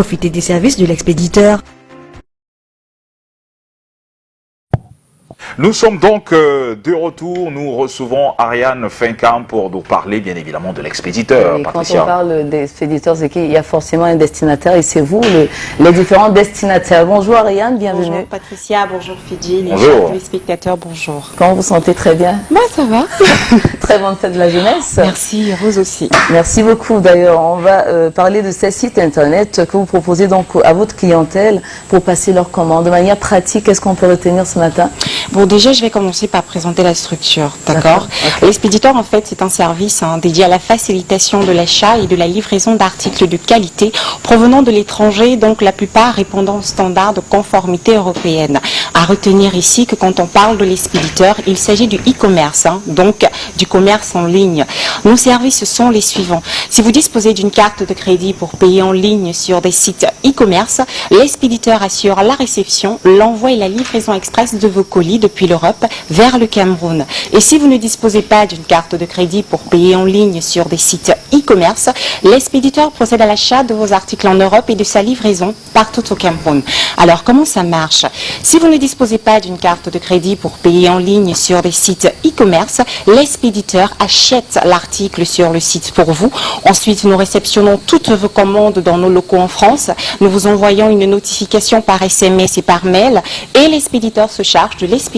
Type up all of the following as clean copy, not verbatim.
profiter des services de l'expéditeur. Nous sommes donc de retour. Nous recevons Ariane Fincam pour nous parler bien évidemment de l'expéditeur. Oui, quand on parle d'expéditeur, c'est qu'il y a forcément un destinataire et c'est vous, les différents destinataires. Bonjour Ariane, bienvenue. Bonjour Patricia, bonjour Fidji, les bonjour. téléspectateurs, bonjour. Comment vous sentez? Très bien. Moi ça va. Très bonne fête de la jeunesse. Merci, heureuse aussi. Merci beaucoup. D'ailleurs, on va parler de ces sites internet que vous proposez donc à votre clientèle pour passer leurs commandes. De manière pratique, qu'est-ce qu'on peut retenir ce matin? Bon, déjà, je vais commencer par présenter la structure, d'accord? Okay. L'expéditeur, en fait, c'est un service dédié à la facilitation de l'achat et de la livraison d'articles de qualité provenant de l'étranger, donc la plupart répondant aux standards de conformité européenne. À retenir ici que quand on parle de l'expéditeur, il s'agit du e-commerce, donc du commerce en ligne. Nos services sont les suivants. Si vous disposez d'une carte de crédit pour payer en ligne sur des sites e-commerce, l'expéditeur assure la réception, l'envoi et la livraison express de vos colis depuis l'Europe vers le Cameroun. Et si vous ne disposez pas d'une carte de crédit pour payer en ligne sur des sites e-commerce, l'expéditeur procède à l'achat de vos articles en Europe et de sa livraison partout au Cameroun. Alors, comment ça marche? Si vous ne disposez pas d'une carte de crédit pour payer en ligne sur des sites e-commerce, l'expéditeur achète l'article sur le site pour vous. Ensuite, nous réceptionnons toutes vos commandes dans nos locaux en France. Nous vous envoyons une notification par SMS et par mail et l'expéditeur se charge de l'expédition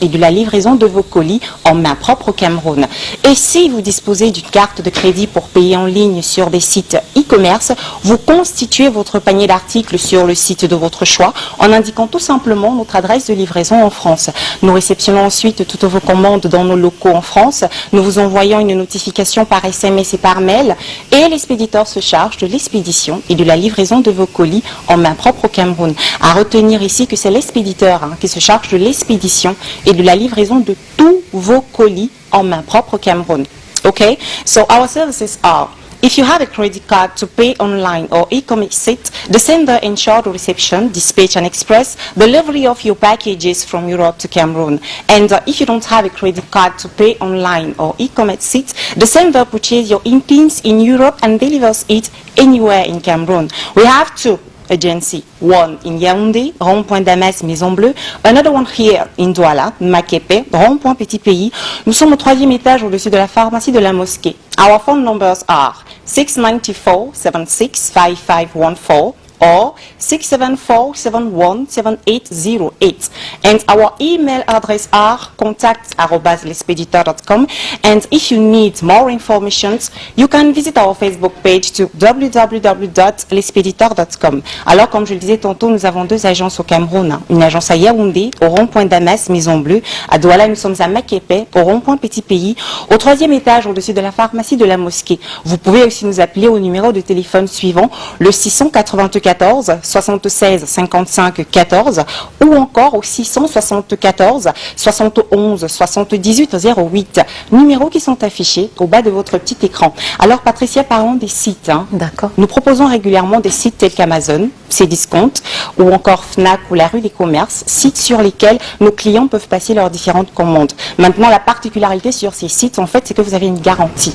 et de la livraison de vos colis en main propre au Cameroun. Et si vous disposez d'une carte de crédit pour payer en ligne sur des sites e-commerce, vous constituez votre panier d'articles sur le site de votre choix en indiquant tout simplement notre adresse de livraison en France. Nous réceptionnons ensuite toutes vos commandes dans nos locaux en France. Nous vous envoyons une notification par SMS et par mail et l'expéditeur se charge de l'expédition et de la livraison de vos colis en main propre au Cameroun. À retenir ici que c'est l'expéditeur qui se charge de l'expédition et de la livraison de tous vos colis en main propre au Cameroun. Okay? So our services are: if you have a credit card to pay online or e-commerce site, the sender ensures the reception, dispatch and express delivery of your packages from Europe to Cameroon. And if you don't have a credit card to pay online or e-commerce site, the sender purchases your items in Europe and delivers it anywhere in Cameroon. We have two agency, one in Yaoundé, rond-point Damas, Maison Bleue, another one here in Douala, Makepe, rond-point Petit Pays. Nous sommes au 3e étage au-dessus de la pharmacie de la mosquée. Our phone numbers are 694 76 5514 or 674-717808. And our email address are contact@lespediteur.com. And if you need more information, you can visit our Facebook page to www.lespediteur.com. Alors, comme je le disais tantôt, nous avons deux agences au Cameroun. Une agence à Yaoundé, au rond-point Damas, Maison Bleue. À Douala, nous sommes à Makepe, au rond-point Petit Pays, au 3e étage, au-dessus de la pharmacie de la mosquée. Vous pouvez aussi nous appeler au numéro de téléphone suivant, le 694 76 55 14 ou encore au 674 71 78 08, numéros qui sont affichés au bas de votre petit écran. Alors Patricia, parlons des sites. D'accord. Nous proposons régulièrement des sites tels qu'Amazon, Cdiscount ou encore Fnac ou la rue des commerces, sites sur lesquels nos clients peuvent passer leurs différentes commandes. Maintenant, la particularité sur ces sites, en fait, c'est que vous avez une garantie.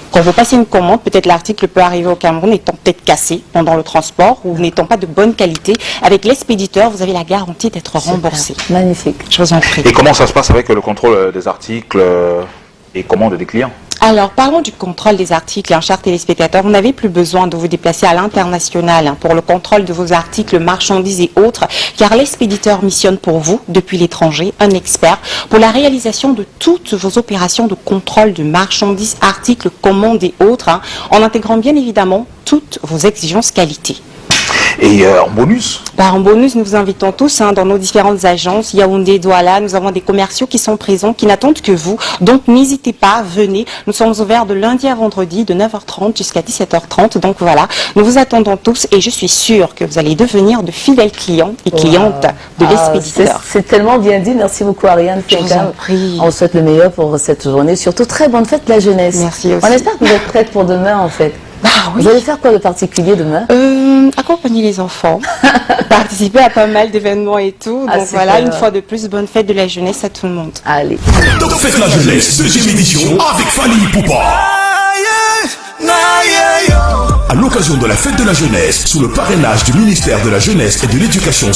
Quand vous passez une commande, peut-être l'article peut arriver au Cameroun étant peut-être cassé pendant le transport ou n'étant pas de bonne qualité. Avec l'expéditeur, vous avez la garantie d'être remboursé. Magnifique. Je vous en prie. Et comment ça se passe avec le contrôle des articles et commandes des clients? Alors, parlons du contrôle des articles, chers téléspectateurs. Vous n'avez plus besoin de vous déplacer à l'international pour le contrôle de vos articles, marchandises et autres, car l'expéditeur missionne pour vous, depuis l'étranger, un expert pour la réalisation de toutes vos opérations de contrôle de marchandises, articles, commandes et autres, en intégrant bien évidemment toutes vos exigences qualité. Et en bonus? En bonus, nous vous invitons tous dans nos différentes agences, Yaoundé, Douala. Nous avons des commerciaux qui sont présents, qui n'attendent que vous. Donc, n'hésitez pas, venez. Nous sommes ouverts de lundi à vendredi, de 9h30 jusqu'à 17h30. Donc, voilà, nous vous attendons tous et je suis sûre que vous allez devenir de fidèles clients et clientes de l'expéditeur. C'est tellement bien dit. Merci beaucoup, Ariane. Je vous en prie. On vous souhaite le meilleur pour cette journée. Surtout, très bonne fête de la jeunesse. Merci aussi. On espère que vous êtes prête pour demain, en fait. Oui. Vous allez faire quoi de particulier demain? Accompagner les enfants, participer à pas mal d'événements et tout. Donc voilà, une fois de plus, bonne fête de la jeunesse à tout le monde. Allez. Donc fête la jeunesse, 2e édition avec Fanny Poupa. à l'occasion de la fête de la jeunesse sous le parrainage du ministère de la Jeunesse et de l'Éducation